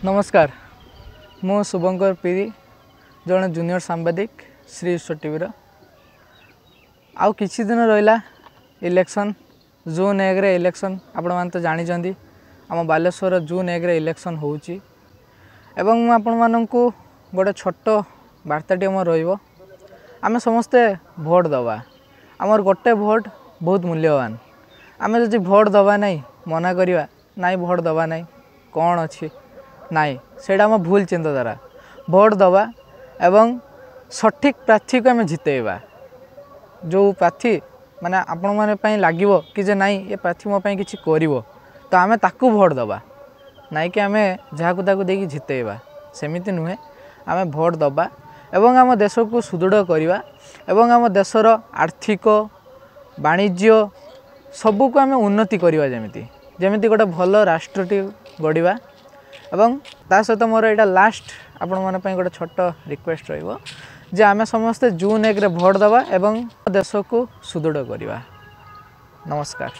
नमस्कार मु शुभंकर पीरी जड़े जूनियर सांबादिक श्री ईश्वर टीवी आउ किछि दिन रहिला इलेक्शन जून 1 रे इलेक्शन आपण मान तो जानी जंदी आम बालेश्वर जून 1 रे इलेक्शन होउची एवं मु आपण माननकु गोटे छोट वार्ताटी आम रहिबो आमे समस्ते भोट दबा आमर गोटे भोट बहुत मूल्यवान आमे जदि भोट दबा नहीं मना करिवा नहीं भोट दबा नहीं कौन अच्छी नाई सेटा आम भूल चिंताधारा भोट दबा एवं सठिक प्रार्थी को आम जितेबा जो प्रार्थी माने आपण माने लगे कि जे नाई ये प्रार्थी मो किसी कर तो आम ताकू भोट दबा नाई कि आम जहाँ को देकी जितेबा सेमिति नुहे आम भोट दबा एवं आम देश को सुदृढ़ करवा एवं आम देशर आर्थिक वाणिज्य सबू को आम उन्नति करवा जमिति जमिति गोटे भल राष्ट्रटी गढ़ा एवं ता सहित मोर यहाँ लास्ट आपण माने गोटे छोट रिक्वेस्ट रहिबो जे आमे समस्ते जून 1 रे भोट दबा एवं देश को सुदृढ़ करवा। नमस्कार।